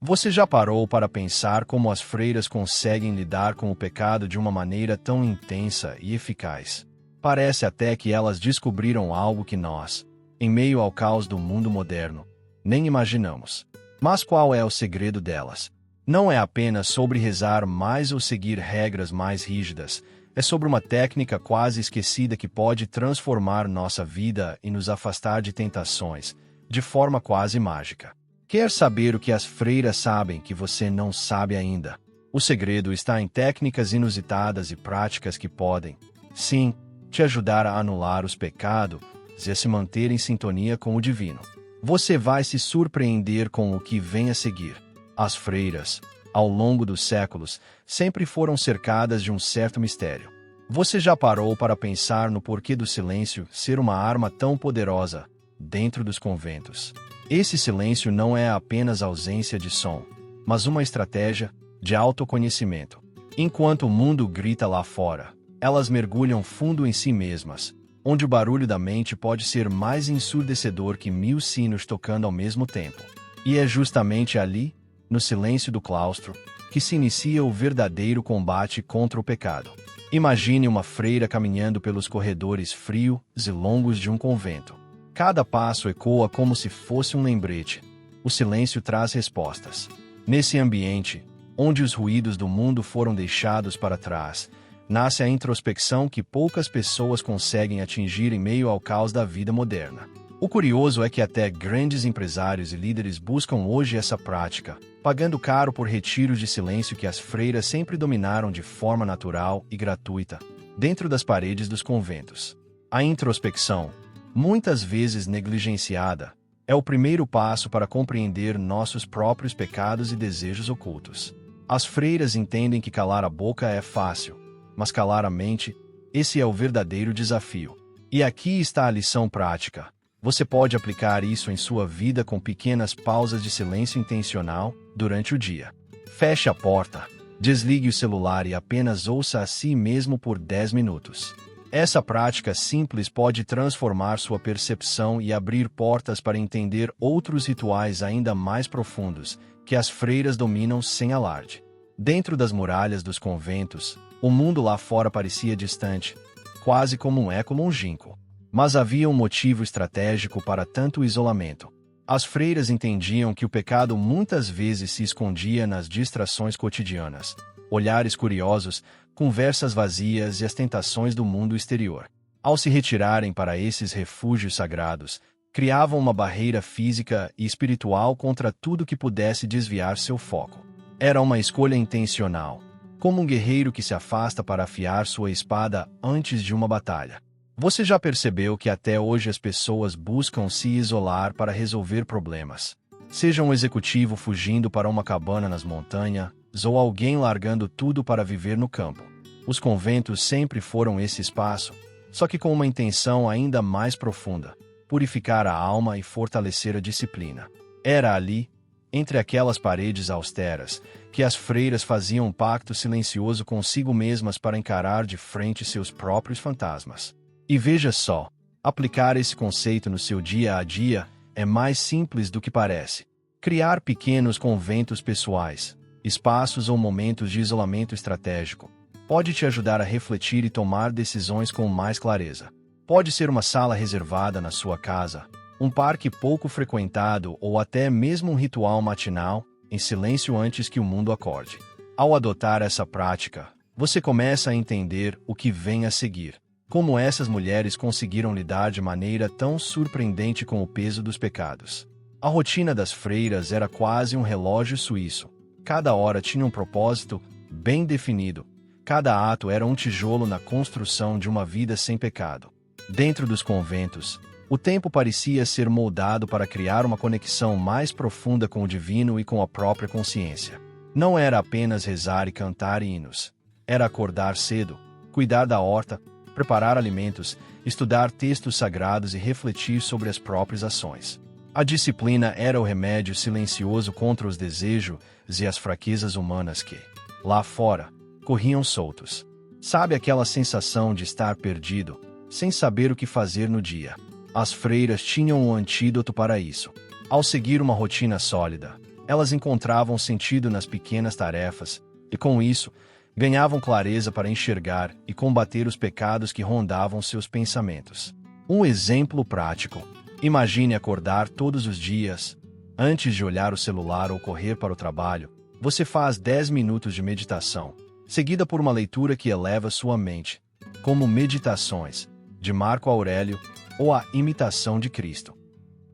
Você já parou para pensar como as freiras conseguem lidar com o pecado de uma maneira tão intensa e eficaz? Parece até que elas descobriram algo que nós, em meio ao caos do mundo moderno, nem imaginamos. Mas qual é o segredo delas? Não é apenas sobre rezar mais ou seguir regras mais rígidas, é sobre uma técnica quase esquecida que pode transformar nossa vida e nos afastar de tentações, de forma quase mágica. Quer saber o que as freiras sabem que você não sabe ainda? O segredo está em técnicas inusitadas e práticas que podem, sim, te ajudar a anular os pecados e a se manter em sintonia com o divino. Você vai se surpreender com o que vem a seguir. As freiras, ao longo dos séculos, sempre foram cercadas de um certo mistério. Você já parou para pensar no porquê do silêncio ser uma arma tão poderosa dentro dos conventos? Esse silêncio não é apenas ausência de som, mas uma estratégia de autoconhecimento. Enquanto o mundo grita lá fora, elas mergulham fundo em si mesmas, onde o barulho da mente pode ser mais ensurdecedor que 1000 sinos tocando ao mesmo tempo. E é justamente ali, no silêncio do claustro, que se inicia o verdadeiro combate contra o pecado. Imagine uma freira caminhando pelos corredores frios e longos de um convento. Cada passo ecoa como se fosse um lembrete. O silêncio traz respostas. Nesse ambiente, onde os ruídos do mundo foram deixados para trás, nasce a introspecção que poucas pessoas conseguem atingir em meio ao caos da vida moderna. O curioso é que até grandes empresários e líderes buscam hoje essa prática, pagando caro por retiros de silêncio que as freiras sempre dominaram de forma natural e gratuita, dentro das paredes dos conventos. A introspecção, muitas vezes negligenciada, é o primeiro passo para compreender nossos próprios pecados e desejos ocultos. As freiras entendem que calar a boca é fácil, mas calar a mente, esse é o verdadeiro desafio. E aqui está a lição prática. Você pode aplicar isso em sua vida com pequenas pausas de silêncio intencional durante o dia. Feche a porta, desligue o celular e apenas ouça a si mesmo por 10 minutos. Essa prática simples pode transformar sua percepção e abrir portas para entender outros rituais ainda mais profundos que as freiras dominam sem alarde. Dentro das muralhas dos conventos, o mundo lá fora parecia distante, quase como um eco longínquo. Mas havia um motivo estratégico para tanto isolamento. As freiras entendiam que o pecado muitas vezes se escondia nas distrações cotidianas, olhares curiosos, conversas vazias e as tentações do mundo exterior. Ao se retirarem para esses refúgios sagrados, criavam uma barreira física e espiritual contra tudo que pudesse desviar seu foco. Era uma escolha intencional, como um guerreiro que se afasta para afiar sua espada antes de uma batalha. Você já percebeu que até hoje as pessoas buscam se isolar para resolver problemas? Seja um executivo fugindo para uma cabana nas montanhas, ou alguém largando tudo para viver no campo. Os conventos sempre foram esse espaço, só que com uma intenção ainda mais profunda: purificar a alma e fortalecer a disciplina. Era ali, entre aquelas paredes austeras, que as freiras faziam um pacto silencioso consigo mesmas para encarar de frente seus próprios fantasmas. E veja só, aplicar esse conceito no seu dia a dia é mais simples do que parece. Criar pequenos conventos pessoais, espaços ou momentos de isolamento estratégico, pode te ajudar a refletir e tomar decisões com mais clareza. Pode ser uma sala reservada na sua casa, um parque pouco frequentado ou até mesmo um ritual matinal, em silêncio antes que o mundo acorde. Ao adotar essa prática, você começa a entender o que vem a seguir. Como essas mulheres conseguiram lidar de maneira tão surpreendente com o peso dos pecados. A rotina das freiras era quase um relógio suíço. Cada hora tinha um propósito bem definido. Cada ato era um tijolo na construção de uma vida sem pecado. Dentro dos conventos, o tempo parecia ser moldado para criar uma conexão mais profunda com o divino e com a própria consciência. Não era apenas rezar e cantar hinos. Era acordar cedo, cuidar da horta, preparar alimentos, estudar textos sagrados e refletir sobre as próprias ações. A disciplina era o remédio silencioso contra os desejos e as fraquezas humanas que, lá fora, corriam soltos. Sabe aquela sensação de estar perdido, sem saber o que fazer no dia? As freiras tinham um antídoto para isso. Ao seguir uma rotina sólida, Elas encontravam sentido nas pequenas tarefas, e com isso, ganhavam clareza para enxergar e combater os pecados que rondavam seus pensamentos. Um exemplo prático. Imagine acordar todos os dias. Antes de olhar o celular ou correr para o trabalho, você faz 10 minutos de meditação, seguida por uma leitura que eleva sua mente, como Meditações, de Marco Aurélio, ou A Imitação de Cristo.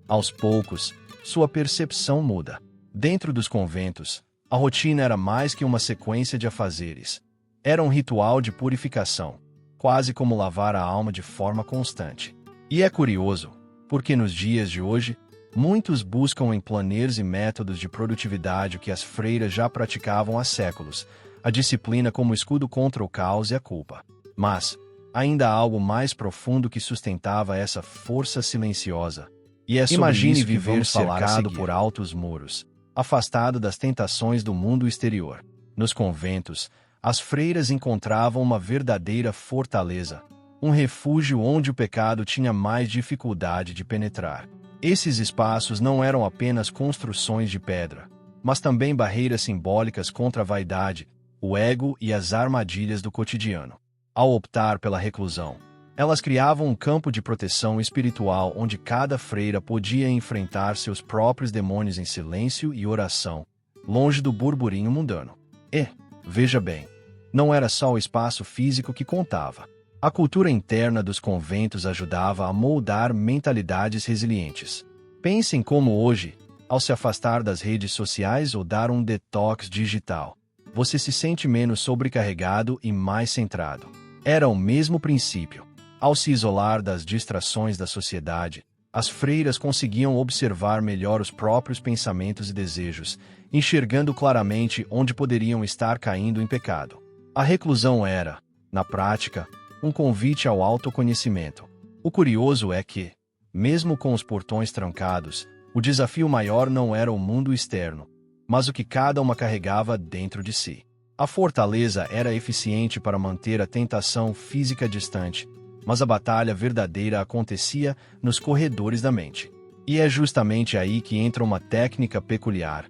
Aos poucos, sua percepção muda. Dentro dos conventos, a rotina era mais que uma sequência de afazeres. Era um ritual de purificação, quase como lavar a alma de forma constante. E é curioso, porque nos dias de hoje, muitos buscam em planeiros e métodos de produtividade o que as freiras já praticavam há séculos, a disciplina como escudo contra o caos e a culpa. Mas, ainda há algo mais profundo que sustentava essa força silenciosa. E é sobre Imagine isso viver cercado por altos muros, afastado das tentações do mundo exterior. Nos conventos, as freiras encontravam uma verdadeira fortaleza, um refúgio onde o pecado tinha mais dificuldade de penetrar. Esses espaços não eram apenas construções de pedra, mas também barreiras simbólicas contra a vaidade, o ego e as armadilhas do cotidiano. Ao optar pela reclusão, elas criavam um campo de proteção espiritual onde cada freira podia enfrentar seus próprios demônios em silêncio e oração, longe do burburinho mundano. E, veja bem, não era só o espaço físico que contava. A cultura interna dos conventos ajudava a moldar mentalidades resilientes. Pensem como hoje, ao se afastar das redes sociais ou dar um detox digital, você se sente menos sobrecarregado e mais centrado. Era o mesmo princípio. Ao se isolar das distrações da sociedade, as freiras conseguiam observar melhor os próprios pensamentos e desejos, enxergando claramente onde poderiam estar caindo em pecado. A reclusão era, na prática, um convite ao autoconhecimento. O curioso é que, mesmo com os portões trancados, o desafio maior não era o mundo externo, mas o que cada uma carregava dentro de si. A fortaleza era eficiente para manter a tentação física distante, mas a batalha verdadeira acontecia nos corredores da mente. E é justamente aí que entra uma técnica peculiar,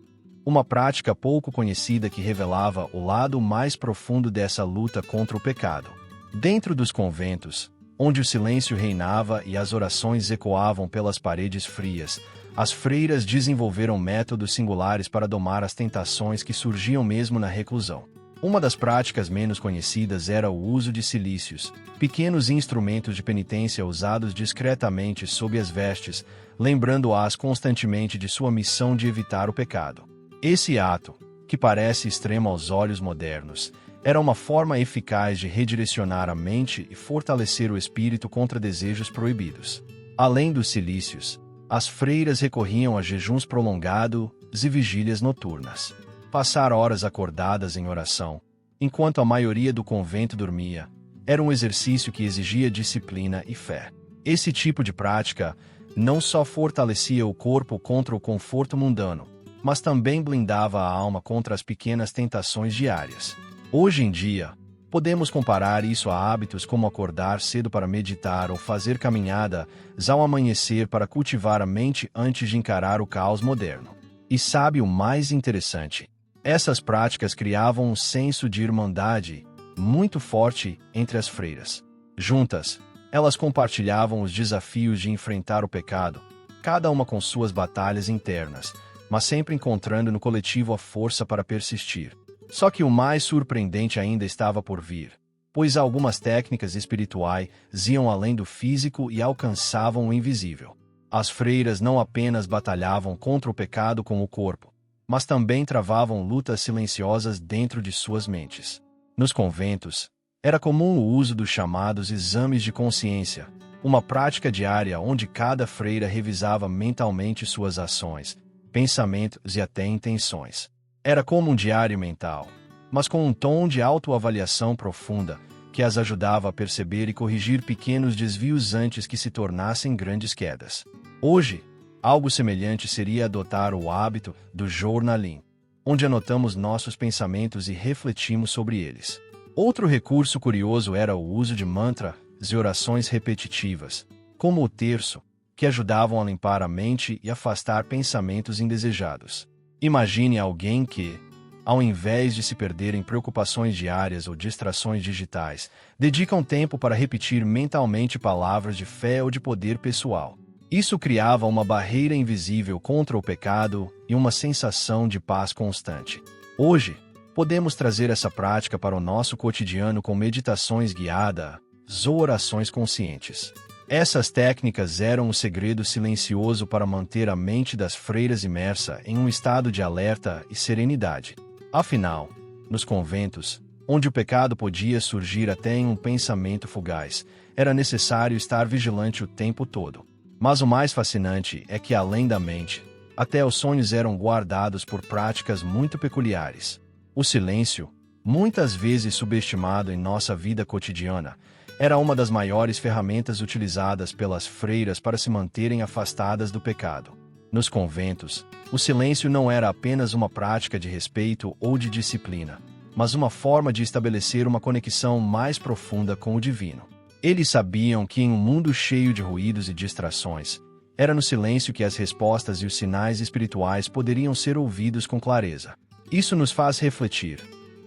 uma prática pouco conhecida que revelava o lado mais profundo dessa luta contra o pecado. Dentro dos conventos, onde o silêncio reinava e as orações ecoavam pelas paredes frias, as freiras desenvolveram métodos singulares para domar as tentações que surgiam mesmo na reclusão. Uma das práticas menos conhecidas era o uso de cilícios, pequenos instrumentos de penitência usados discretamente sob as vestes, lembrando-as constantemente de sua missão de evitar o pecado. Esse ato, que parece extremo aos olhos modernos, era uma forma eficaz de redirecionar a mente e fortalecer o espírito contra desejos proibidos. Além dos cilícios, as freiras recorriam a jejuns prolongados e vigílias noturnas. Passar horas acordadas em oração, enquanto a maioria do convento dormia, era um exercício que exigia disciplina e fé. Esse tipo de prática não só fortalecia o corpo contra o conforto mundano, mas também blindava a alma contra as pequenas tentações diárias. Hoje em dia, podemos comparar isso a hábitos como acordar cedo para meditar ou fazer caminhadas ao amanhecer para cultivar a mente antes de encarar o caos moderno. E sabe o mais interessante? Essas práticas criavam um senso de irmandade muito forte entre as freiras. Juntas, elas compartilhavam os desafios de enfrentar o pecado, cada uma com suas batalhas internas, mas sempre encontrando no coletivo a força para persistir. Só que o mais surpreendente ainda estava por vir, pois algumas técnicas espirituais iam além do físico e alcançavam o invisível. As freiras não apenas batalhavam contra o pecado com o corpo, mas também travavam lutas silenciosas dentro de suas mentes. Nos conventos, era comum o uso dos chamados exames de consciência, uma prática diária onde cada freira revisava mentalmente suas ações, pensamentos e até intenções. Era como um diário mental, mas com um tom de autoavaliação profunda que as ajudava a perceber e corrigir pequenos desvios antes que se tornassem grandes quedas. Hoje, algo semelhante seria adotar o hábito do journaling, onde anotamos nossos pensamentos e refletimos sobre eles. Outro recurso curioso era o uso de mantras e orações repetitivas, como o terço, que ajudavam a limpar a mente e afastar pensamentos indesejados. Imagine alguém que, ao invés de se perder em preocupações diárias ou distrações digitais, dedica um tempo para repetir mentalmente palavras de fé ou de poder pessoal. Isso criava uma barreira invisível contra o pecado e uma sensação de paz constante. Hoje, podemos trazer essa prática para o nosso cotidiano com meditações guiadas ou orações conscientes. Essas técnicas eram o segredo silencioso para manter a mente das freiras imersa em um estado de alerta e serenidade. Afinal, nos conventos, onde o pecado podia surgir até em um pensamento fugaz, era necessário estar vigilante o tempo todo. Mas o mais fascinante é que, além da mente, até os sonhos eram guardados por práticas muito peculiares. O silêncio, muitas vezes subestimado em nossa vida cotidiana, era uma das maiores ferramentas utilizadas pelas freiras para se manterem afastadas do pecado. Nos conventos, o silêncio não era apenas uma prática de respeito ou de disciplina, mas uma forma de estabelecer uma conexão mais profunda com o divino. Eles sabiam que em um mundo cheio de ruídos e distrações, era no silêncio que as respostas e os sinais espirituais poderiam ser ouvidos com clareza. Isso nos faz refletir.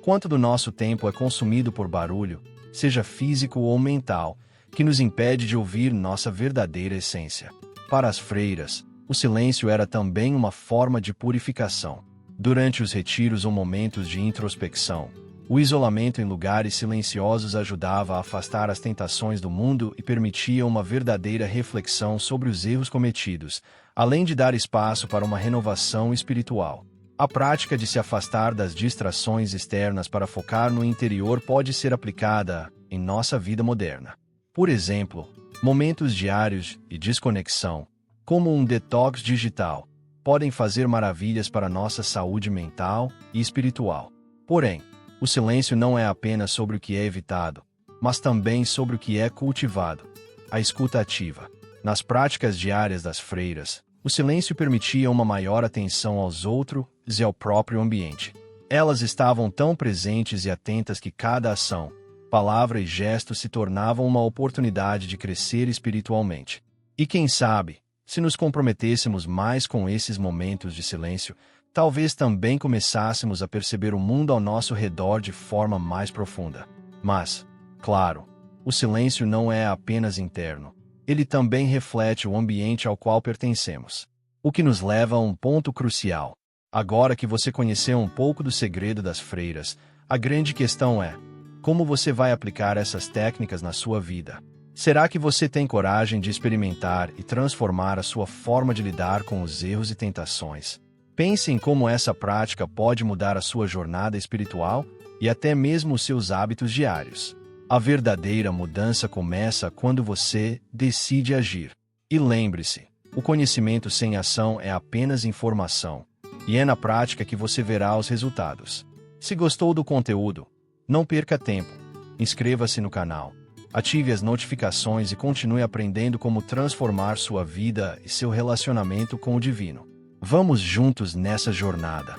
Quanto do nosso tempo é consumido por barulho, seja físico ou mental, que nos impede de ouvir nossa verdadeira essência? Para as freiras, o silêncio era também uma forma de purificação. Durante os retiros ou momentos de introspecção, o isolamento em lugares silenciosos ajudava a afastar as tentações do mundo e permitia uma verdadeira reflexão sobre os erros cometidos, além de dar espaço para uma renovação espiritual. A prática de se afastar das distrações externas para focar no interior pode ser aplicada em nossa vida moderna. Por exemplo, momentos diários de desconexão, como um detox digital, podem fazer maravilhas para nossa saúde mental e espiritual. Porém, o silêncio não é apenas sobre o que é evitado, mas também sobre o que é cultivado. A escuta ativa. Nas práticas diárias das freiras, o silêncio permitia uma maior atenção aos outros e ao próprio ambiente. Elas estavam tão presentes e atentas que cada ação, palavra e gesto se tornavam uma oportunidade de crescer espiritualmente. E quem sabe, se nos comprometêssemos mais com esses momentos de silêncio, talvez também começássemos a perceber o mundo ao nosso redor de forma mais profunda. Mas, claro, o silêncio não é apenas interno. Ele também reflete o ambiente ao qual pertencemos. O que nos leva a um ponto crucial. Agora que você conheceu um pouco do segredo das freiras, a grande questão é: como você vai aplicar essas técnicas na sua vida? Será que você tem coragem de experimentar e transformar a sua forma de lidar com os erros e tentações? Pense em como essa prática pode mudar a sua jornada espiritual e até mesmo os seus hábitos diários. A verdadeira mudança começa quando você decide agir. E lembre-se, o conhecimento sem ação é apenas informação, e é na prática que você verá os resultados. Se gostou do conteúdo, não perca tempo. Inscreva-se no canal, ative as notificações e continue aprendendo como transformar sua vida e seu relacionamento com o divino. Vamos juntos nessa jornada.